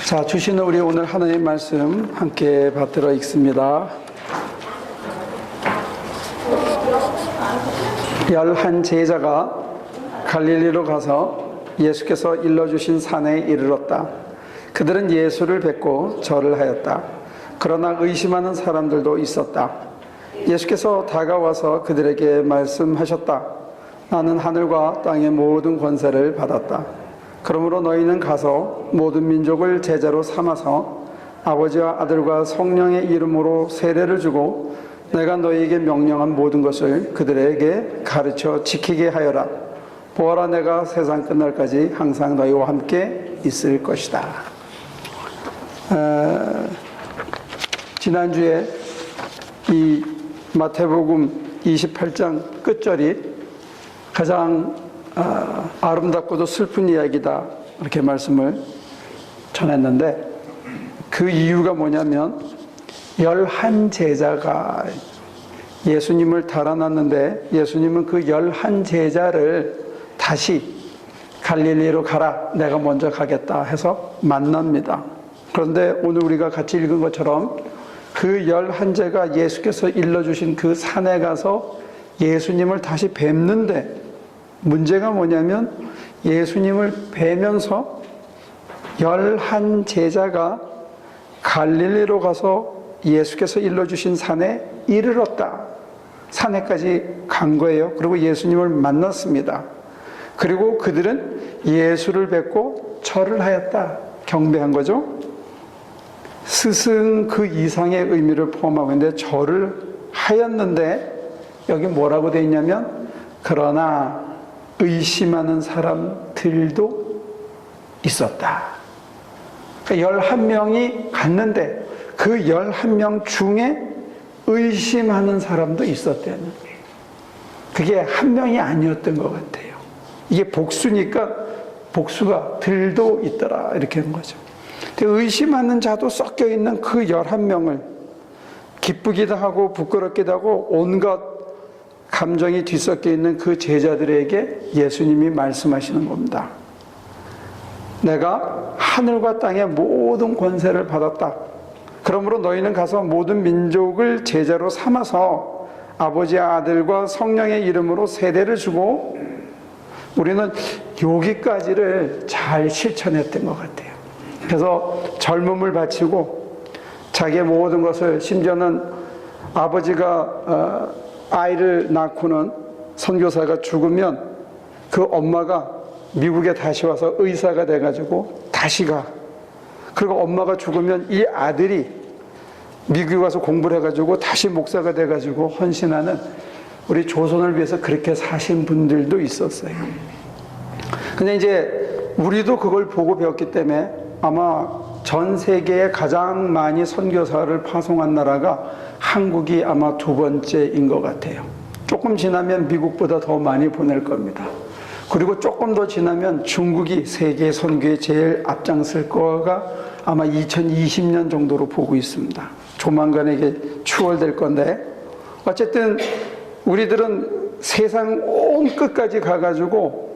자, 주시는 우리 오늘 하나님 말씀 함께 받들어 읽습니다. 11 제자가 갈릴리로 가서 예수께서 일러주신 산에 이르렀다. 그들은 예수를 뵙고 절을 하였다. 그러나 의심하는 사람들도 있었다. 예수께서 다가와서 그들에게 말씀하셨다. 나는 하늘과 땅의 모든 권세를 받았다. 그러므로 너희는 가서 모든 민족을 제자로 삼아서 아버지와 아들과 성령의 이름으로 세례를 주고 내가 너희에게 명령한 모든 것을 그들에게 가르쳐 지키게 하여라. 보아라, 내가 세상 끝날까지 항상 너희와 함께 있을 것이다. 지난주에 이 마태복음 28장 끝절이 가장 아름답고도 슬픈 이야기다, 이렇게 말씀을 전했는데, 그 이유가 뭐냐면 11 제자가 예수님을 달아났는데 예수님은 그 11 제자를 다시 갈릴리로 가라, 내가 먼저 가겠다 해서 만납니다. 그런데 오늘 우리가 같이 읽은 것처럼 그 11제가 예수께서 일러주신 그 산에 가서 예수님을 다시 뵙는데, 문제가 뭐냐면 예수님을 뵈면서 11 제자가 갈릴리로 가서 예수께서 일러주신 산에 이르렀다. 산에까지 간 거예요. 그리고 예수님을 만났습니다. 그리고 그들은 예수를 뵙고 절을 하였다. 경배한 거죠. 스승 그 이상의 의미를 포함하고 있는데 절을 하였는데, 여기 뭐라고 되어 있냐면 그러나 의심하는 사람들도 있었다. 그러니까 11명이 갔는데 그 11명 중에 의심하는 사람도 있었다는 거예요. 그게 한 명이 아니었던 것 같아요. 이게 복수니까 복수가 들도 있더라, 이렇게 하는 거죠. 의심하는 자도 섞여 있는 그 11명을 기쁘기도 하고 부끄럽기도 하고 온갖 감정이 뒤섞여 있는 그 제자들에게 예수님이 말씀하시는 겁니다. 내가 하늘과 땅의 모든 권세를 받았다. 그러므로 너희는 가서 모든 민족을 제자로 삼아서 아버지와 아들과 성령의 이름으로 세례를 주고, 우리는 여기까지를 잘 실천했던 것 같아요. 그래서 젊음을 바치고 자기의 모든 것을, 심지어는 아버지가 아이를 낳고는 선교사가 죽으면 그 엄마가 미국에 다시 와서 의사가 돼가지고 다시 가. 그리고 엄마가 죽으면 이 아들이 미국에 와서 공부를 해가지고 다시 목사가 돼가지고 헌신하는, 우리 조선을 위해서 그렇게 사신 분들도 있었어요. 근데 이제 우리도 그걸 보고 배웠기 때문에 아마 전 세계에 가장 많이 선교사를 파송한 나라가 한국이 아마 2번째인 것 같아요. 조금 지나면 미국보다 더 많이 보낼 겁니다. 그리고 조금 더 지나면 중국이 세계 선교에 제일 앞장설 거가 아마 2020년 정도로 보고 있습니다. 조만간 이게 추월될 건데, 어쨌든 우리들은 세상 온 끝까지 가가지고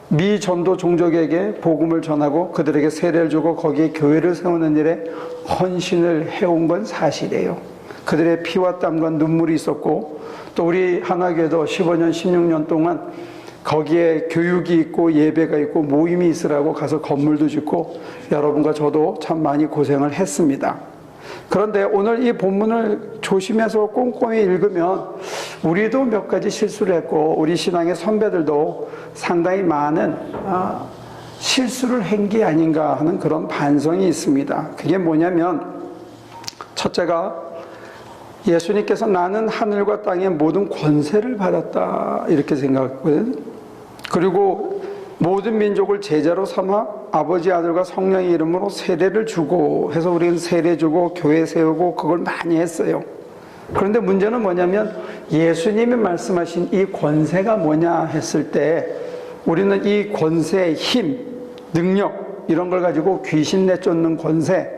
미 전도 종족에게 복음을 전하고 그들에게 세례를 주고 거기에 교회를 세우는 일에 헌신을 해온 건 사실이에요. 그들의 피와 땀과 눈물이 있었고, 또 우리 하나교회도 15년, 16년 동안 거기에 교육이 있고 예배가 있고 모임이 있으라고 가서 건물도 짓고 여러분과 저도 참 많이 고생을 했습니다. 그런데 오늘 이 본문을 조심해서 꼼꼼히 읽으면 우리도 몇 가지 실수를 했고 우리 신앙의 선배들도 상당히 많은 실수를 한 게 아닌가 하는 그런 반성이 있습니다. 그게 뭐냐면, 첫째가 예수님께서 나는 하늘과 땅의 모든 권세를 받았다, 이렇게 생각했거든요. 그리고 모든 민족을 제자로 삼아 아버지, 아들과 성령의 이름으로 세례를 주고 해서 우리는 세례 주고 교회 세우고 그걸 많이 했어요. 그런데 문제는 뭐냐면 예수님이 말씀하신 이 권세가 뭐냐 했을 때, 우리는 이 권세의 힘, 능력, 이런 걸 가지고 귀신 내쫓는 권세,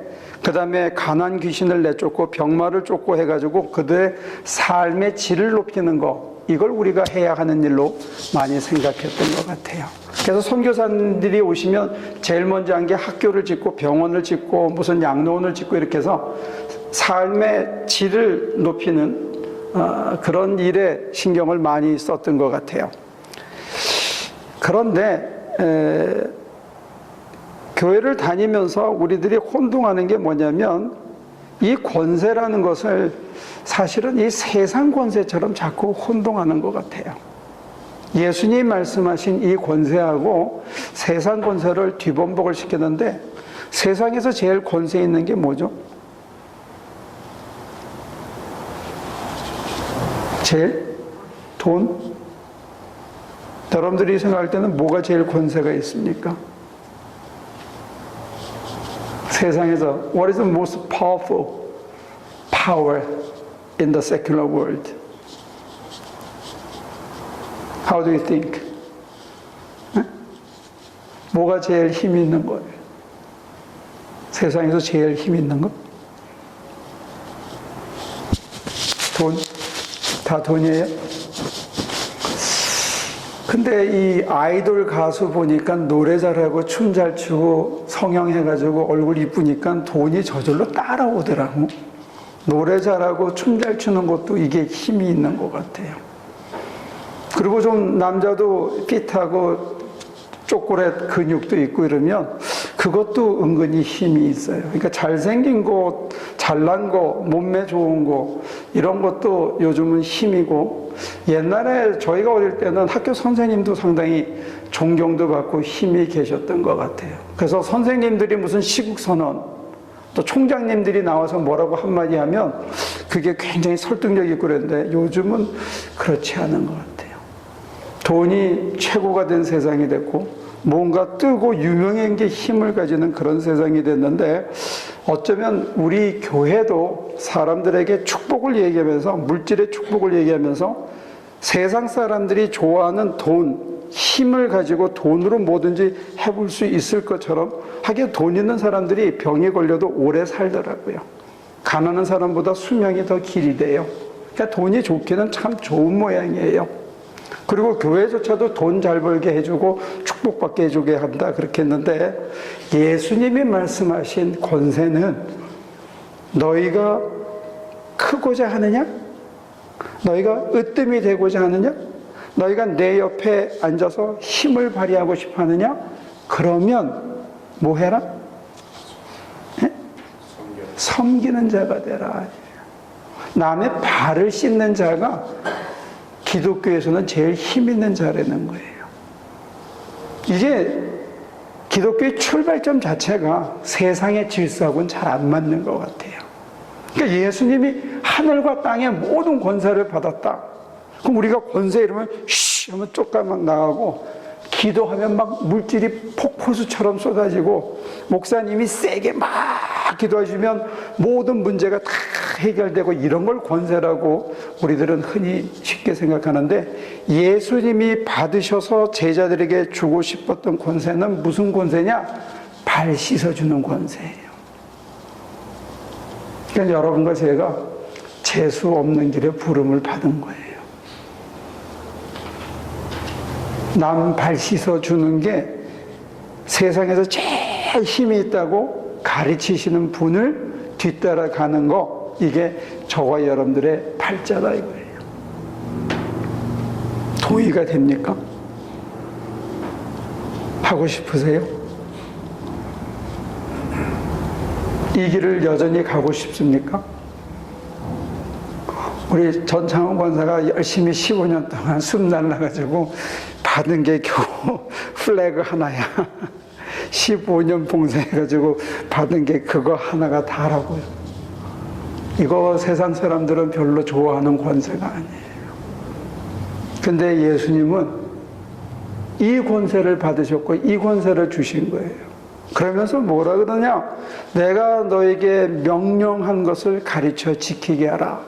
그 다음에 가난 귀신을 내쫓고 병마를 쫓고 해가지고 그들의 삶의 질을 높이는 거, 이걸 우리가 해야 하는 일로 많이 생각했던 것 같아요. 그래서 선교사님들이 오시면 제일 먼저 한 게 학교를 짓고 병원을 짓고 무슨 양로원을 짓고 이렇게 해서 삶의 질을 높이는 그런 일에 신경을 많이 썼던 것 같아요. 그런데 교회를 다니면서 우리들이 혼동하는 게 뭐냐면 이 권세라는 것을 사실은 이 세상 권세처럼 자꾸 혼동하는 것 같아요. 예수님 말씀하신 이 권세하고 세상 권세를 뒤범벅을 시켰는데 세상에서 제일 권세 있는 게 뭐죠? 제일? 돈? 여러분들이 생각할 때는 뭐가 제일 권세가 있습니까? 세상에서 What is the most powerful power in the secular world? How do you think? 뭐가 제일 힘 있는 거예요? 세상에서 제일 힘 있는 거? 돈? 다 돈이에요? 근데 이 아이돌 가수 보니까 노래 잘하고 춤 잘 추고 성형해가지고 얼굴 이쁘니까 돈이 저절로 따라오더라고. 노래 잘하고 춤 잘 추는 것도 이게 힘이 있는 것 같아요. 그리고 좀 남자도 핏하고 초콜릿 근육도 있고 이러면 그것도 은근히 힘이 있어요. 그러니까 잘생긴 거, 잘난 거, 몸매 좋은 거 이런 것도 요즘은 힘이고, 옛날에 저희가 어릴 때는 학교 선생님도 상당히 존경도 받고 힘이 계셨던 것 같아요. 그래서 선생님들이 무슨 시국선언, 또 총장님들이 나와서 뭐라고 한마디 하면 그게 굉장히 설득력 있고 그랬는데 요즘은 그렇지 않은 것 같아요. 돈이 최고가 된 세상이 됐고 뭔가 뜨고 유명한 게 힘을 가지는 그런 세상이 됐는데, 어쩌면 우리 교회도 사람들에게 축복을 얘기하면서, 물질의 축복을 얘기하면서 세상 사람들이 좋아하는 돈, 힘을 가지고 돈으로 뭐든지 해볼 수 있을 것처럼 하기에 돈 있는 사람들이 병에 걸려도 오래 살더라고요. 가난한 사람보다 수명이 더 길이 돼요. 그러니까 돈이 좋기는 참 좋은 모양이에요. 그리고 교회조차도 돈 잘 벌게 해주고 축복받게 해주게 한다 그렇게 했는데, 예수님이 말씀하신 권세는 너희가 크고자 하느냐? 너희가 으뜸이 되고자 하느냐? 너희가 내 옆에 앉아서 힘을 발휘하고 싶어 하느냐? 그러면 뭐 해라? 네? 섬기는 자가 되라. 남의 발을 씻는 자가 기독교에서는 제일 힘 있는 자라는 거예요. 이게 기독교의 출발점 자체가 세상의 질서하고는 잘 안 맞는 것 같아요. 그러니까 예수님이 하늘과 땅의 모든 권세를 받았다. 그럼 우리가 권세 이러면 쉬 하면 쪽가막 나가고, 기도하면 막 물질이 폭포수처럼 쏟아지고, 목사님이 세게 막 기도해주면 모든 문제가 다 해결되고, 이런 걸 권세라고 우리들은 흔히 쉽게 생각하는데, 예수님이 받으셔서 제자들에게 주고 싶었던 권세는 무슨 권세냐? 발 씻어주는 권세예요. 그러니까 여러분과 제가 재수 없는 길에 부름을 받은 거예요. 남 발 씻어주는 게 세상에서 제일 힘이 있다고 가르치시는 분을 뒤따라가는 거, 이게 저와 여러분들의 팔자다 이거예요. 도의가 됩니까? 하고 싶으세요? 이 길을 여전히 가고 싶습니까? 우리 전창훈 권사가 열심히 15년 동안 숨 날라가지고 받은 게 겨우 플래그 하나야. 15년 봉사해가지고 받은 게 그거 하나가 다라고요. 이거 세상 사람들은 별로 좋아하는 권세가 아니에요. 근데 예수님은 이 권세를 받으셨고 이 권세를 주신 거예요. 그러면서 뭐라 그러냐? 내가 너에게 명령한 것을 가르쳐 지키게 하라.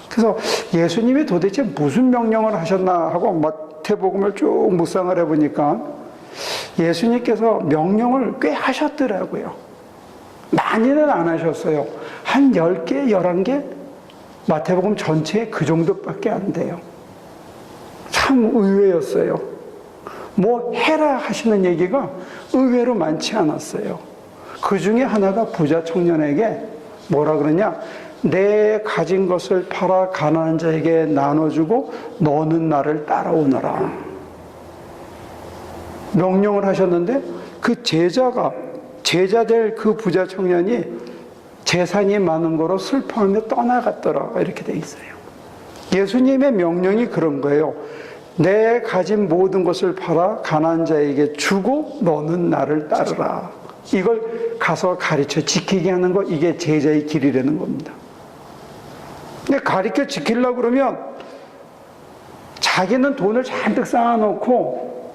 그래서 예수님이 도대체 무슨 명령을 하셨나 하고 마태복음을 쭉 묵상을 해보니까 예수님께서 명령을 꽤 하셨더라고요. 많이는 안 하셨어요. 한 10개, 11개? 마태복음 전체에 그 정도밖에 안 돼요. 참 의외였어요. 뭐 해라 하시는 얘기가 의외로 많지 않았어요. 그 중에 하나가 부자 청년에게 뭐라 그러냐? 내 가진 것을 팔아 가난한 자에게 나눠주고 너는 나를 따라오너라. 명령을 하셨는데 그 제자 될 그 부자 청년이 재산이 많은 거로 슬퍼하며 떠나갔더라. 이렇게 돼 있어요. 예수님의 명령이 그런 거예요. 내 가진 모든 것을 팔아 가난한 자에게 주고 너는 나를 따르라. 이걸 가서 가르쳐 지키게 하는 거, 이게 제자의 길이라는 겁니다. 근데 가르쳐 지키려고 그러면 자기는 돈을 잔뜩 쌓아놓고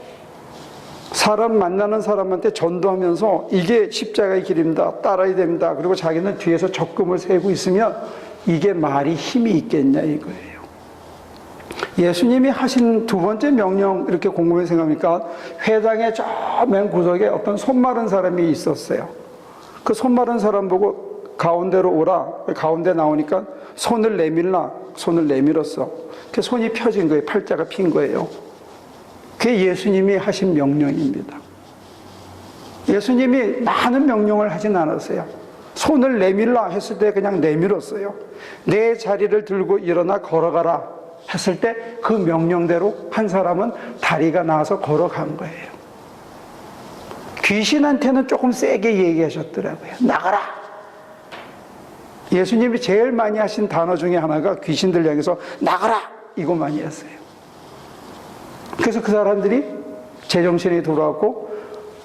사람 만나는 사람한테 전도하면서 이게 십자가의 길입니다. 따라야 됩니다. 그리고 자기는 뒤에서 적금을 세고 있으면 이게 말이 힘이 있겠냐 이거예요. 예수님이 하신 두 번째 명령 이렇게 곰곰이 생각하니까 회당의 저 맨 구석에 어떤 손 마른 사람이 있었어요. 그 손 마른 사람 보고 가운데로 오라. 가운데 나오니까 손을 내밀라. 손을 내밀었어. 그 손이 펴진 거예요. 팔자가 핀 거예요. 그게 예수님이 하신 명령입니다. 예수님이 많은 명령을 하진 않았어요. 손을 내밀라 했을 때 그냥 내밀었어요. 내 자리를 들고 일어나 걸어가라 했을 때 그 명령대로 한 사람은 다리가 나와서 걸어간 거예요. 귀신한테는 조금 세게 얘기하셨더라고요. 나가라! 예수님이 제일 많이 하신 단어 중에 하나가 귀신들 향해서 나가라! 이거 많이 했어요. 그래서 그 사람들이 제정신이 돌아왔고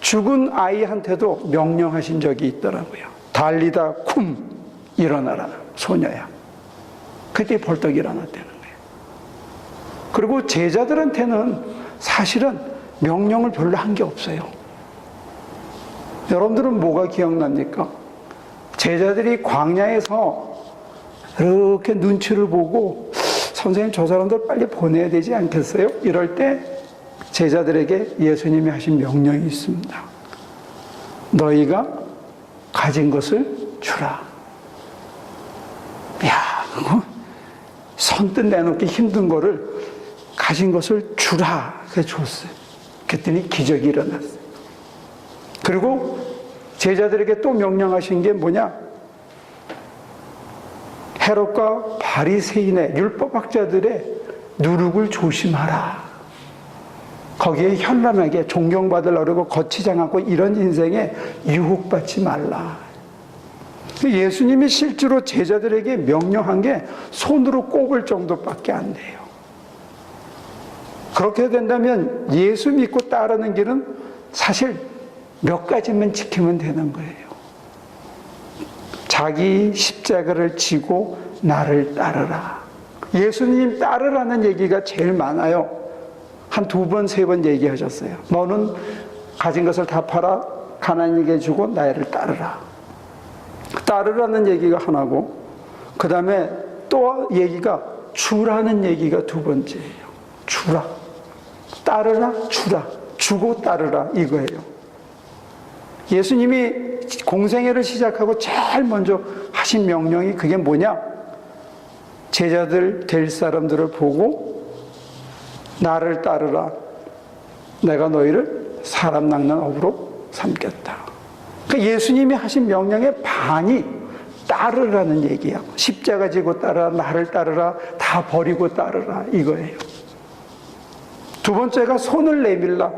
죽은 아이한테도 명령하신 적이 있더라고요. 달리다 쿰 일어나라 소녀야. 그때 벌떡 일어났다는 거예요. 그리고 제자들한테는 사실은 명령을 별로 한 게 없어요. 여러분들은 뭐가 기억납니까? 제자들이 광야에서 이렇게 눈치를 보고 선생님 저 사람들 빨리 보내야 되지 않겠어요? 이럴 때 제자들에게 예수님이 하신 명령이 있습니다. 너희가 가진 것을 주라. 야, 선뜻 내놓기 힘든 거를 가진 것을 주라. 그래 줬어요. 그랬더니 기적이 일어났어요. 그리고 제자들에게 또 명령하신 게 뭐냐? 헤롯과 바리새인의 율법학자들의 누룩을 조심하라. 거기에 현란하게 존경받으려고 거치장하고 이런 인생에 유혹받지 말라. 예수님이 실제로 제자들에게 명령한 게 손으로 꼽을 정도밖에 안 돼요. 그렇게 된다면 예수 믿고 따르는 길은 사실 몇 가지만 지키면 되는 거예요. 자기 십자가를 지고 나를 따르라. 예수님 따르라는 얘기가 제일 많아요. 한 두 번, 세 번 얘기하셨어요. 너는 가진 것을 다 팔아 가난에게 주고 나를 따르라. 따르라는 얘기가 하나고, 그 다음에 또 얘기가 주라는 얘기가 두 번째예요. 주라. 따르라, 주라. 주고 따르라 이거예요. 예수님이 공생애를 시작하고 제일 먼저 하신 명령이 그게 뭐냐? 제자들 될 사람들을 보고 나를 따르라. 내가 너희를 사람 낚는 업으로 삼겠다. 그러니까 예수님이 하신 명령의 반이 따르라는 얘기야. 십자가 지고 따르라, 나를 따르라, 다 버리고 따르라 이거예요. 두 번째가 손을 내밀라.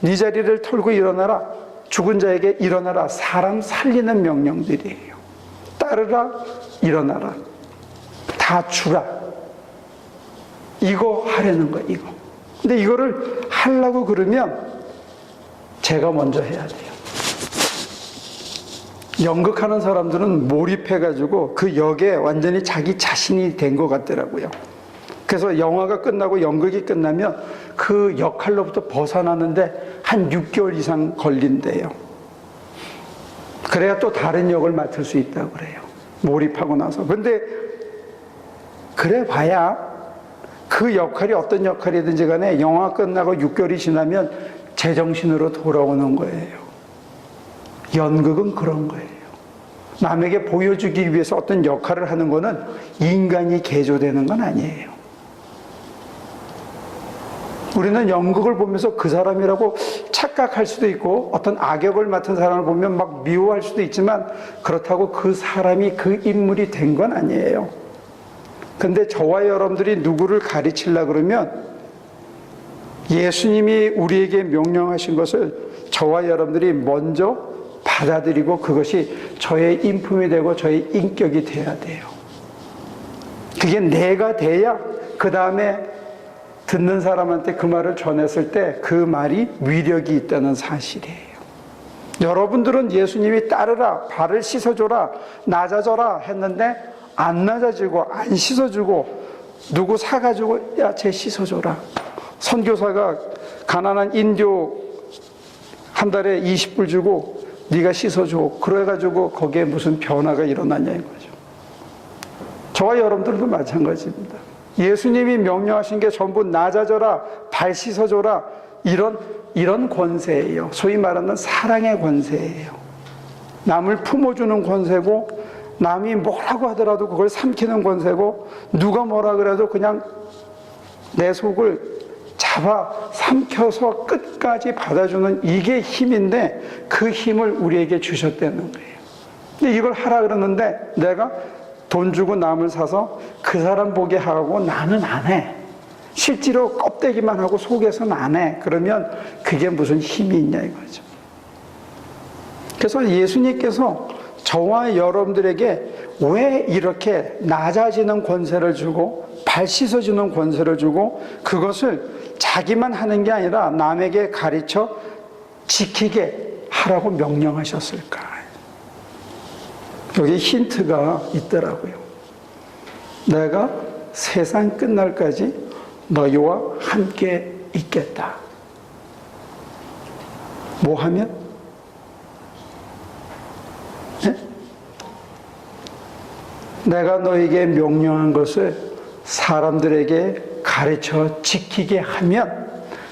네 자리를 털고 일어나라. 죽은 자에게 일어나라. 사람 살리는 명령들이에요. 따르라, 일어나라. 다 주라. 이거 하려는 거예요, 이거. 근데 이거를 하려고 그러면 제가 먼저 해야 돼요. 연극하는 사람들은 몰입해가지고 그 역에 완전히 자기 자신이 된 것 같더라고요. 그래서 영화가 끝나고 연극이 끝나면 그 역할로부터 벗어나는데 한 6개월 이상 걸린대요. 그래야 또 다른 역을 맡을 수 있다고 그래요. 몰입하고 나서. 근데 그래 봐야 그 역할이 어떤 역할이든지 간에 영화 끝나고 6개월이 지나면 제정신으로 돌아오는 거예요. 연극은 그런 거예요. 남에게 보여주기 위해서 어떤 역할을 하는 거는 인간이 개조되는 건 아니에요. 우리는 연극을 보면서 그 사람이라고 착각할 수도 있고 어떤 악역을 맡은 사람을 보면 막 미워할 수도 있지만 그렇다고 그 사람이 그 인물이 된 건 아니에요. 근데 저와 여러분들이 누구를 가르치려고 그러면 예수님이 우리에게 명령하신 것을 저와 여러분들이 먼저 받아들이고 그것이 저의 인품이 되고 저의 인격이 돼야 돼요. 그게 내가 돼야 그 다음에 듣는 사람한테 그 말을 전했을 때 그 말이 위력이 있다는 사실이에요. 여러분들은 예수님이 따르라, 발을 씻어줘라, 낮아져라 했는데 안 낮아지고 안 씻어주고 누구 사가지고 야, 쟤 씻어줘라. 선교사가 가난한 인도 한 달에 20불 주고 네가 씻어줘. 그래가지고 거기에 무슨 변화가 일어나냐 이거죠. 저와 여러분들도 마찬가지입니다. 예수님이 명령하신 게 전부 낮아져라, 발 씻어줘라 이런 권세예요. 소위 말하는 사랑의 권세예요. 남을 품어주는 권세고 남이 뭐라고 하더라도 그걸 삼키는 권세고 누가 뭐라 그래도 그냥 내 속을 잡아 삼켜서 끝까지 받아주는 이게 힘인데 그 힘을 우리에게 주셨다는 거예요. 근데 이걸 하라 그러는데 내가 돈 주고 남을 사서 그 사람 보게 하고 나는 안 해. 실제로 껍데기만 하고 속에서는 안 해. 그러면 그게 무슨 힘이 있냐 이거죠. 그래서 예수님께서 저와 여러분들에게 왜 이렇게 낮아지는 권세를 주고 발 씻어주는 권세를 주고 그것을 자기만 하는 게 아니라 남에게 가르쳐 지키게 하라고 명령하셨을까? 여기 힌트가 있더라고요. 내가 세상 끝날까지 너희와 함께 있겠다. 뭐 하면? 네? 내가 너에게 명령한 것을 사람들에게 가르쳐 지키게 하면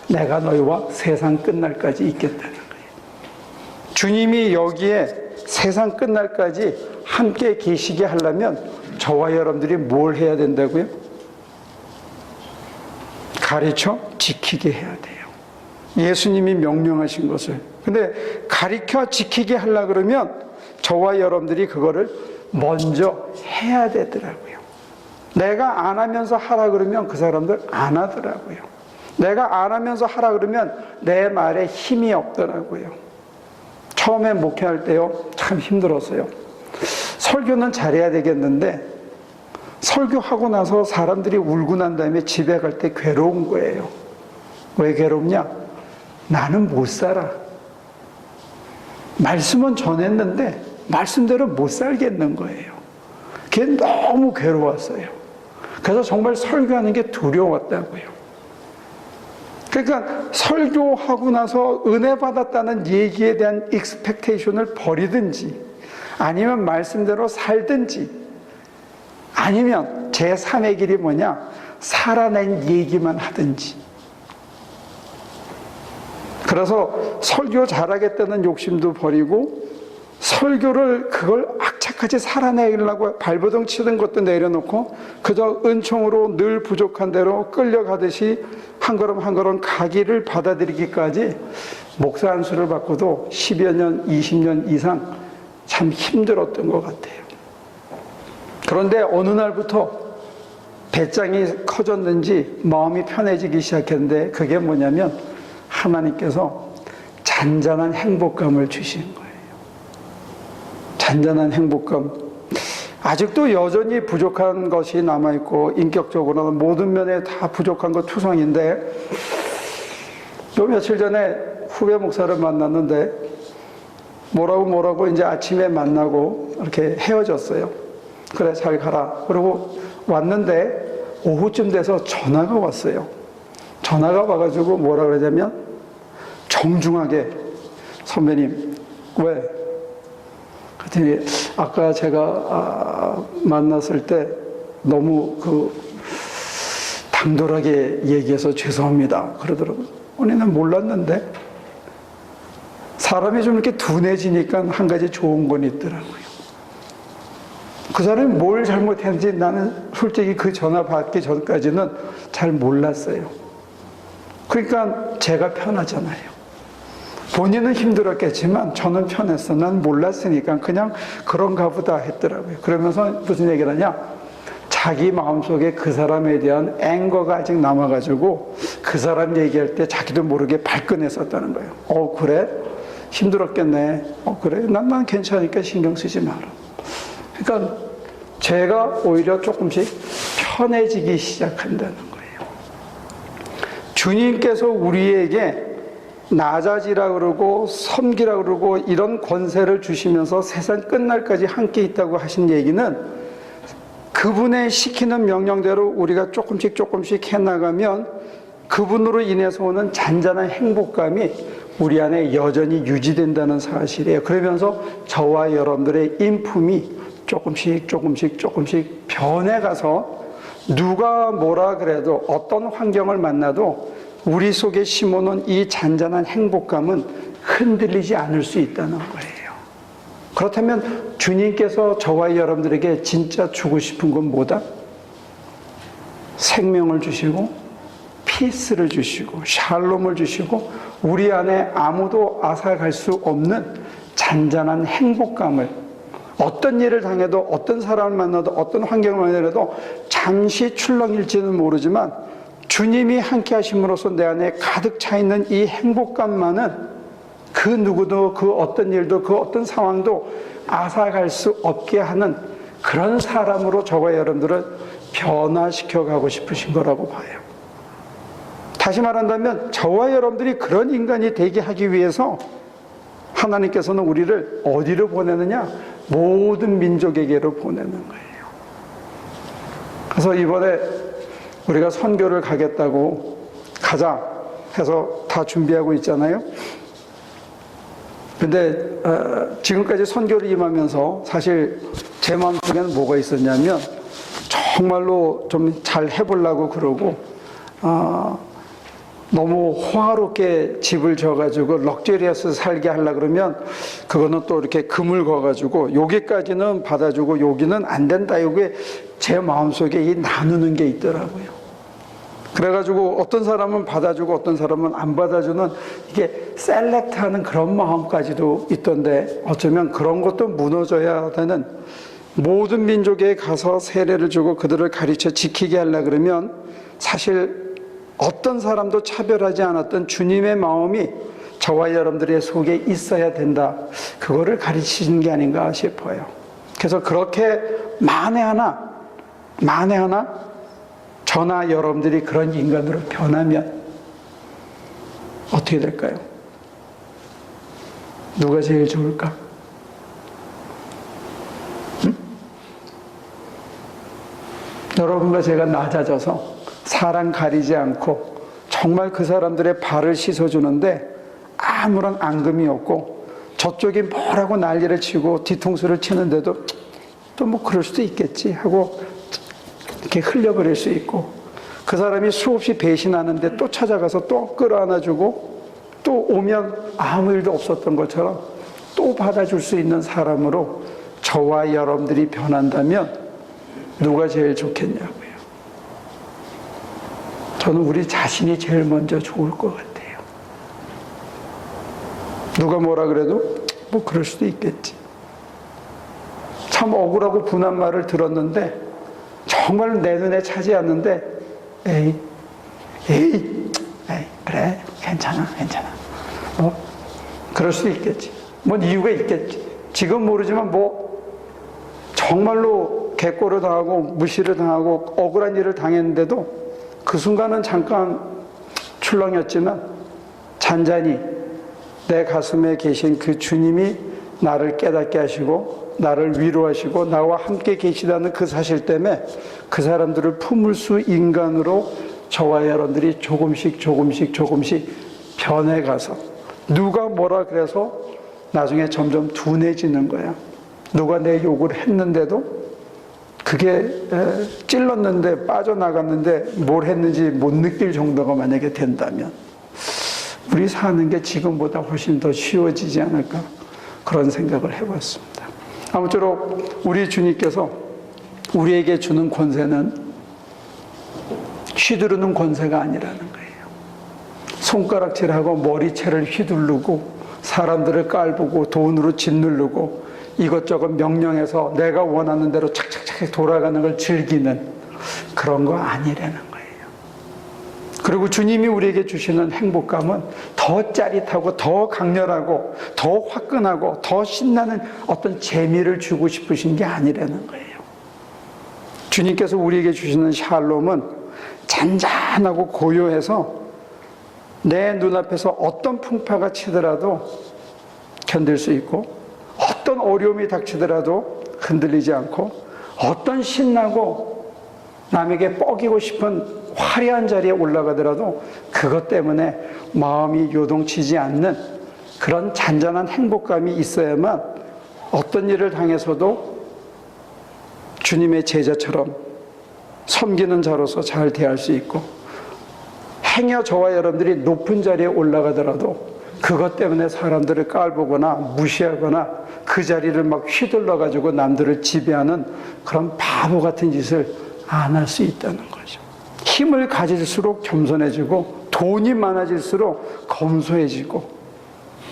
내가 너희와 세상 끝날까지 있겠다는 거예요. 주님이 여기에 세상 끝날까지 함께 계시게 하려면 저와 여러분들이 뭘 해야 된다고요? 가르쳐 지키게 해야 돼요. 예수님이 명령하신 것을. 근데 가르쳐 지키게 하려고 그러면 저와 여러분들이 그거를 먼저 해야 되더라고요. 내가 안 하면서 하라 그러면 그 사람들 안 하더라고요. 내가 안 하면서 하라 그러면 내 말에 힘이 없더라고요. 처음에 목회할 때요, 참 힘들었어요. 설교는 잘해야 되겠는데 설교하고 나서 사람들이 울고 난 다음에 집에 갈 때 괴로운 거예요. 왜 괴롭냐? 나는 못 살아. 말씀은 전했는데 말씀대로 못 살겠는 거예요. 그게 너무 괴로웠어요. 그래서 정말 설교하는 게 두려웠다고요. 그러니까 설교하고 나서 은혜 받았다는 얘기에 대한 익스펙테이션을 버리든지 아니면 말씀대로 살든지 아니면 제3의 길이 뭐냐? 살아낸 얘기만 하든지. 그래서 설교 잘하겠다는 욕심도 버리고 설교를 그걸 악착같이 살아내려고 발버둥 치는 것도 내려놓고 그저 은총으로 늘 부족한 대로 끌려가듯이 한 걸음 한 걸음 가기를 받아들이기까지 목사 한 수를 받고도 10여 년, 20년 이상 참 힘들었던 것 같아요. 그런데 어느 날부터 배짱이 커졌는지 마음이 편해지기 시작했는데 그게 뭐냐면 하나님께서 잔잔한 행복감을 주신 거예요. 잔잔한 행복감. 아직도 여전히 부족한 것이 남아있고 인격적으로는 모든 면에 다 부족한 것 투성인데 요 며칠 전에 후배 목사를 만났는데 뭐라고 이제 아침에 만나고 이렇게 헤어졌어요. 그래 잘 가라. 그러고 왔는데 오후쯤 돼서 전화가 왔어요. 전화가 와가지고 뭐라 그러냐면 정중하게 선배님 왜? 그랬더니 아까 제가 만났을 때 너무 당돌하게 얘기해서 죄송합니다. 그러더라고요. 아니 난 몰랐는데 사람이 좀 이렇게 둔해지니까 한 가지 좋은 건 있더라고요. 그 사람이 뭘 잘못했는지 나는 솔직히 그 전화 받기 전까지는 잘 몰랐어요. 그러니까 제가 편하잖아요. 본인은 힘들었겠지만 저는 편했어. 난 몰랐으니까 그냥 그런가 보다 했더라고요. 그러면서 무슨 얘기를 하냐? 자기 마음속에 그 사람에 대한 앵거가 아직 남아가지고 그 사람 얘기할 때 자기도 모르게 발끈했었다는 거예요. 그래? 힘들었겠네. 그래? 난 괜찮으니까 신경 쓰지 마라. 그러니까 제가 오히려 조금씩 편해지기 시작한다는 거예요. 주님께서 우리에게 낮아지라 그러고 섬기라 그러고 이런 권세를 주시면서 세상 끝날까지 함께 있다고 하신 얘기는 그분의 시키는 명령대로 우리가 조금씩 해나가면 그분으로 인해서 오는 잔잔한 행복감이 우리 안에 여전히 유지된다는 사실이에요. 그러면서 저와 여러분들의 인품이 조금씩 변해가서 누가 뭐라 그래도 어떤 환경을 만나도 우리 속에 심어놓은 이 잔잔한 행복감은 흔들리지 않을 수 있다는 거예요. 그렇다면 주님께서 저와 여러분들에게 진짜 주고 싶은 건 뭐다? 생명을 주시고 피스를 주시고 샬롬을 주시고 우리 안에 아무도 앗아갈 수 없는 잔잔한 행복감을, 어떤 일을 당해도 어떤 사람을 만나도 어떤 환경을 만나도 잠시 출렁일지는 모르지만 주님이 함께 하심으로써 내 안에 가득 차 있는 이 행복감만은 그 누구도 그 어떤 일도 그 어떤 상황도 앗아갈 수 없게 하는 그런 사람으로 저와 여러분들을 변화시켜 가고 싶으신 거라고 봐요. 다시 말한다면 저와 여러분들이 그런 인간이 되게 하기 위해서 하나님께서는 우리를 어디로 보내느냐? 모든 민족에게로 보내는 거예요. 그래서 이번에 우리가 선교를 가겠다고 가자 해서 다 준비하고 있잖아요. 근데 지금까지 선교를 임하면서 사실 제 마음속에는 뭐가 있었냐면 정말로 좀 잘 해보려고 그러고 너무 호화롭게 집을 져가지고 럭셔리해서 살게 하려고 그러면 그거는 또 이렇게 금을 거가지고 여기까지는 받아주고 여기는 안 된다. 이게 제 마음속에 이 나누는 게 있더라고요. 그래가지고 어떤 사람은 받아주고 어떤 사람은 안 받아주는 이게 셀렉트하는 그런 마음까지도 있던데 어쩌면 그런 것도 무너져야 되는, 모든 민족에 가서 세례를 주고 그들을 가르쳐 지키게 하려고 그러면 사실 어떤 사람도 차별하지 않았던 주님의 마음이 저와 여러분들의 속에 있어야 된다. 그거를 가르치는 게 아닌가 싶어요. 그래서 그렇게 만에 하나 저나 여러분들이 그런 인간으로 변하면 어떻게 될까요? 누가 제일 좋을까? 응? 여러분과 제가 낮아져서 사람 가리지 않고 정말 그 사람들의 발을 씻어주는데 아무런 앙금이 없고 저쪽이 뭐라고 난리를 치고 뒤통수를 치는데도 또 뭐 그럴 수도 있겠지 하고 이렇게 흘려버릴 수 있고, 그 사람이 수없이 배신하는데 또 찾아가서 또 끌어안아주고 또 오면 아무 일도 없었던 것처럼 또 받아줄 수 있는 사람으로 저와 여러분들이 변한다면 누가 제일 좋겠냐고요. 저는 우리 자신이 제일 먼저 좋을 것 같아요. 누가 뭐라 그래도 뭐 그럴 수도 있겠지. 참 억울하고 분한 말을 들었는데 정말 내 눈에 차지 않는데 에이 그래 괜찮아 그럴 수도 있겠지. 뭔 이유가 있겠지. 지금 모르지만 뭐 정말로 개꼬를 당하고 무시를 당하고 억울한 일을 당했는데도 그 순간은 잠깐 출렁였지만 잔잔히 내 가슴에 계신 그 주님이 나를 깨닫게 하시고 나를 위로하시고 나와 함께 계시다는 그 사실 때문에 그 사람들을 품을 수 인간으로 저와 여러분들이 조금씩 변해가서 누가 뭐라 그래서 나중에 점점 둔해지는 거야. 누가 내 욕을 했는데도 그게 찔렀는데 빠져나갔는데 뭘 했는지 못 느낄 정도가 만약에 된다면 우리 사는 게 지금보다 훨씬 더 쉬워지지 않을까, 그런 생각을 해봤습니다. 아무쪼록 우리 주님께서 우리에게 주는 권세는 휘두르는 권세가 아니라는 거예요. 손가락질하고 머리채를 휘두르고 사람들을 깔보고 돈으로 짓누르고 이것저것 명령해서 내가 원하는 대로 착착착 돌아가는 걸 즐기는 그런 거 아니라는 거예요. 그리고 주님이 우리에게 주시는 행복감은 더 짜릿하고 더 강렬하고 더 화끈하고 더 신나는 어떤 재미를 주고 싶으신 게 아니라는 거예요. 주님께서 우리에게 주시는 샬롬은 잔잔하고 고요해서 내 눈앞에서 어떤 풍파가 치더라도 견딜 수 있고 어떤 어려움이 닥치더라도 흔들리지 않고 어떤 신나고 남에게 뻐기고 싶은 화려한 자리에 올라가더라도 그것 때문에 마음이 요동치지 않는 그런 잔잔한 행복감이 있어야만 어떤 일을 당해서도 주님의 제자처럼 섬기는 자로서 잘 대할 수 있고 행여 저와 여러분들이 높은 자리에 올라가더라도 그것 때문에 사람들을 깔보거나 무시하거나 그 자리를 막 휘둘러가지고 남들을 지배하는 그런 바보 같은 짓을 안 할 수 있다는 거죠. 힘을 가질수록 겸손해지고 돈이 많아질수록 검소해지고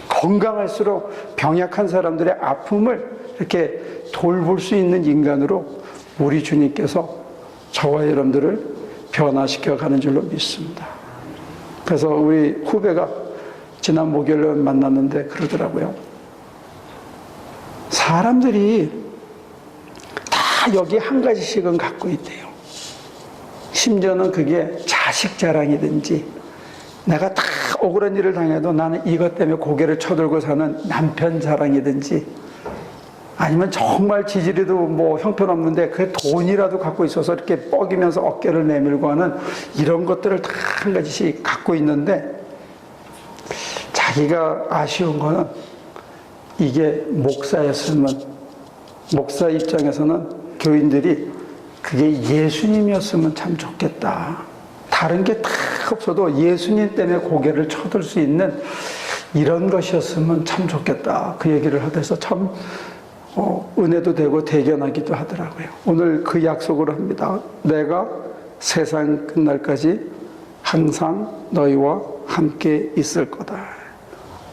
건강할수록 병약한 사람들의 아픔을 이렇게 돌볼 수 있는 인간으로 우리 주님께서 저와 여러분들을 변화시켜 가는 줄로 믿습니다. 그래서 우리 후배가 지난 목요일에 만났는데 그러더라고요. 사람들이 다 여기 한 가지씩은 갖고 있대요. 심지어는 그게 자식 자랑이든지 내가 다 억울한 일을 당해도 나는 이것 때문에 고개를 쳐들고 사는 남편 자랑이든지 아니면 정말 지지리도 뭐 형편없는데 그 돈이라도 갖고 있어서 이렇게 뻐기면서 어깨를 내밀고 하는 이런 것들을 다 한 가지씩 갖고 있는데 자기가 아쉬운 거는 이게 목사였으면 목사 입장에서는 교인들이 그게 예수님이었으면 참 좋겠다. 다른 게 다 없어도 예수님 때문에 고개를 쳐들 수 있는 이런 것이었으면 참 좋겠다. 그 얘기를 하면서 참 은혜도 되고 대견하기도 하더라고요. 오늘 그 약속을 합니다. 내가 세상 끝날까지 항상 너희와 함께 있을 거다.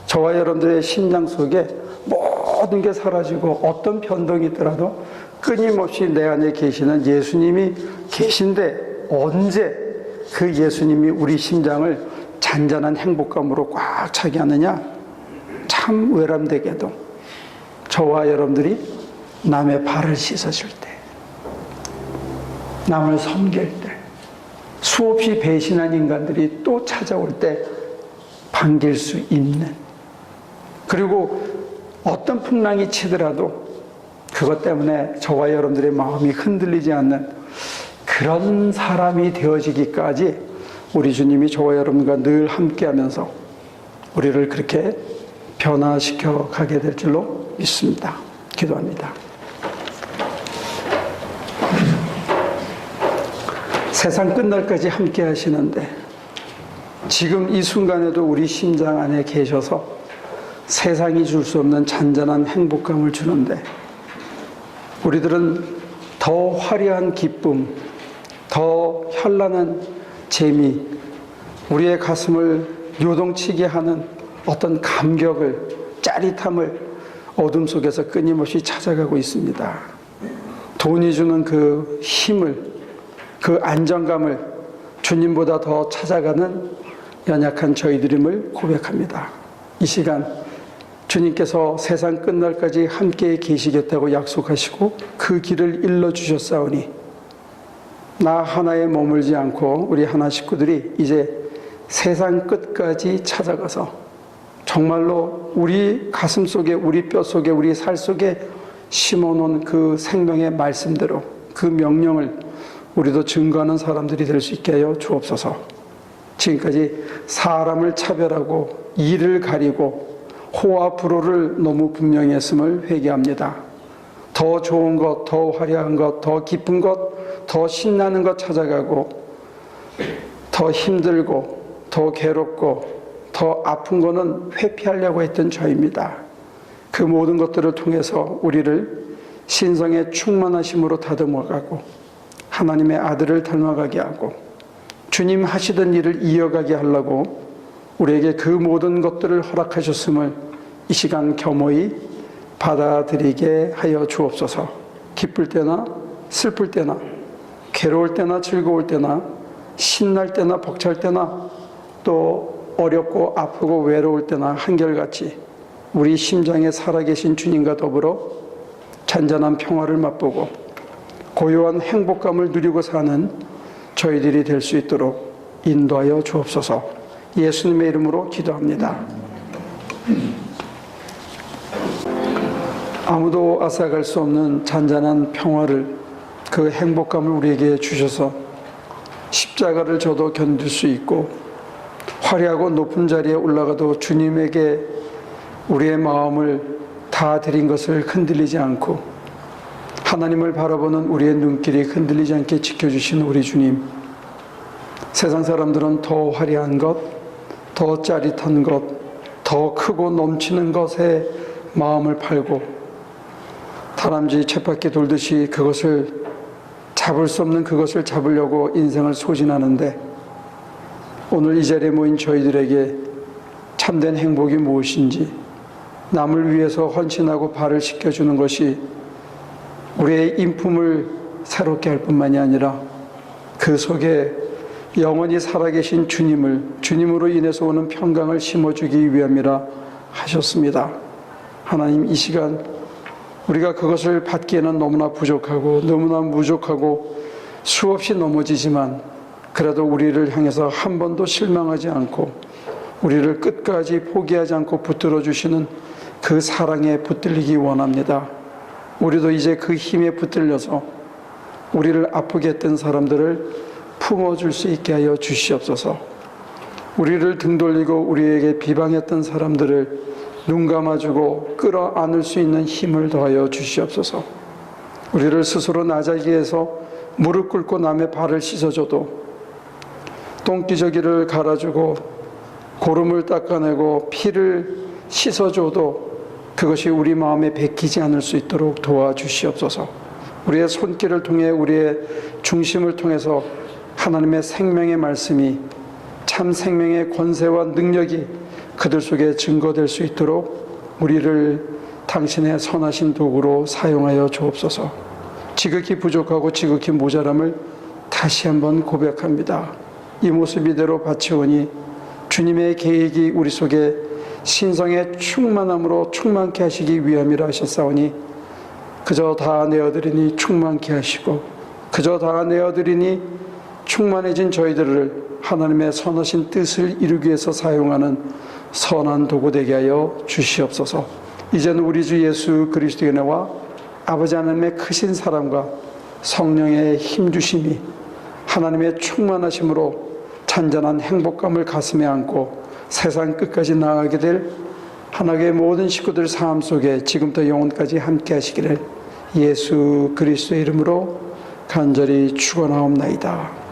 저와 여러분들의 심장 속에 모든 게 사라지고 어떤 변동이 있더라도 끊임없이 내 안에 계시는 예수님이 계신데 언제 그 예수님이 우리 심장을 잔잔한 행복감으로 꽉 차게 하느냐? 참 외람되게도 저와 여러분들이 남의 발을 씻어줄 때, 남을 섬길 때, 수없이 배신한 인간들이 또 찾아올 때 반길 수 있는, 그리고 어떤 풍랑이 치더라도 그것 때문에 저와 여러분들의 마음이 흔들리지 않는 그런 사람이 되어지기까지 우리 주님이 저와 여러분과 늘 함께하면서 우리를 그렇게 변화시켜 가게 될 줄로 믿습니다. 기도합니다. 세상 끝날까지 함께 하시는데 지금 이 순간에도 우리 심장 안에 계셔서 세상이 줄 수 없는 잔잔한 행복감을 주는데 우리들은 더 화려한 기쁨, 더 현란한 재미, 우리의 가슴을 요동치게 하는 어떤 감격을, 짜릿함을 어둠 속에서 끊임없이 찾아가고 있습니다. 돈이 주는 그 힘을, 그 안정감을 주님보다 더 찾아가는 연약한 저희들임을 고백합니다. 이 시간 주님께서 세상 끝날까지 함께 계시겠다고 약속하시고 그 길을 일러주셨사오니 나 하나에 머물지 않고 우리 하나 식구들이 이제 세상 끝까지 찾아가서 정말로 우리 가슴 속에, 우리 뼈 속에, 우리 살 속에 심어놓은 그 생명의 말씀대로 그 명령을 우리도 증거하는 사람들이 될 수 있게 하여 주옵소서. 지금까지 사람을 차별하고 이를 가리고 호와 불호를 너무 분명히 했음을 회개합니다. 더 좋은 것, 더 화려한 것, 더 깊은 것, 더 신나는 것 찾아가고 더 힘들고 더 괴롭고 더 아픈 거는 회피하려고 했던 저입니다. 그 모든 것들을 통해서 우리를 신성의 충만하심으로 다듬어가고 하나님의 아들을 닮아가게 하고 주님 하시던 일을 이어가게 하려고 우리에게 그 모든 것들을 허락하셨음을 이 시간 겸허히 받아들이게 하여 주옵소서. 기쁠 때나 슬플 때나 괴로울 때나 즐거울 때나 신날 때나 벅찰 때나 또 어렵고 아프고 외로울 때나 한결같이 우리 심장에 살아계신 주님과 더불어 잔잔한 평화를 맛보고 고요한 행복감을 누리고 사는 저희들이 될 수 있도록 인도하여 주옵소서. 예수님의 이름으로 기도합니다. 아무도 앗아갈 수 없는 잔잔한 평화를, 그 행복감을 우리에게 주셔서 십자가를 져도 견딜 수 있고 화려하고 높은 자리에 올라가도 주님에게 우리의 마음을 다 드린 것을 흔들리지 않고 하나님을 바라보는 우리의 눈길이 흔들리지 않게 지켜주신 우리 주님, 세상 사람들은 더 화려한 것, 더 짜릿한 것, 더 크고 넘치는 것에 마음을 팔고 다람쥐 쳇바퀴 돌듯이 그것을 잡을 수 없는 그것을 잡으려고 인생을 소진하는데, 오늘 이 자리에 모인 저희들에게 참된 행복이 무엇인지, 남을 위해서 헌신하고 발을 씻겨주는 것이 우리의 인품을 새롭게 할 뿐만이 아니라 그 속에 영원히 살아계신 주님으로 인해서 오는 평강을 심어주기 위함이라 하셨습니다. 하나님, 이 시간 우리가 그것을 받기에는 너무나 부족하고 너무나 무족하고 수없이 넘어지지만, 그래도 우리를 향해서 한 번도 실망하지 않고 우리를 끝까지 포기하지 않고 붙들어 주시는 그 사랑에 붙들리기 원합니다. 우리도 이제 그 힘에 붙들려서 우리를 아프게 했던 사람들을 품어줄 수 있게 하여 주시옵소서. 우리를 등 돌리고 우리에게 비방했던 사람들을 눈 감아주고 끌어안을 수 있는 힘을 더하여 주시옵소서. 우리를 스스로 나자기 해서 무릎 꿇고 남의 발을 씻어줘도, 똥기저귀를 갈아주고 고름을 닦아내고 피를 씻어줘도 그것이 우리 마음에 베끼지 않을 수 있도록 도와주시옵소서. 우리의 손길을 통해, 우리의 중심을 통해서 하나님의 생명의 말씀이, 참 생명의 권세와 능력이 그들 속에 증거될 수 있도록 우리를 당신의 선하신 도구로 사용하여 주옵소서. 지극히 부족하고 지극히 모자람을 다시 한번 고백합니다. 이 모습 이대로 바치오니 주님의 계획이 우리 속에 신성의 충만함으로 충만케 하시기 위함이라 하셨사오니, 그저 다 내어드리니 충만케 하시고 그저 다 내어드리니 충만해진 저희들을 하나님의 선하신 뜻을 이루기 위해서 사용하는 선한 도구 되게 하여 주시옵소서. 이제는 우리 주 예수 그리스도의 은혜와 아버지 하나님의 크신 사랑과 성령의 힘주심이, 하나님의 충만하심으로 잔잔한 행복감을 가슴에 안고 세상 끝까지 나아가게 될 하나님의 모든 식구들 삶 속에 지금부터 영원까지 함께 하시기를 예수 그리스도의 이름으로 간절히 축원하옵나이다.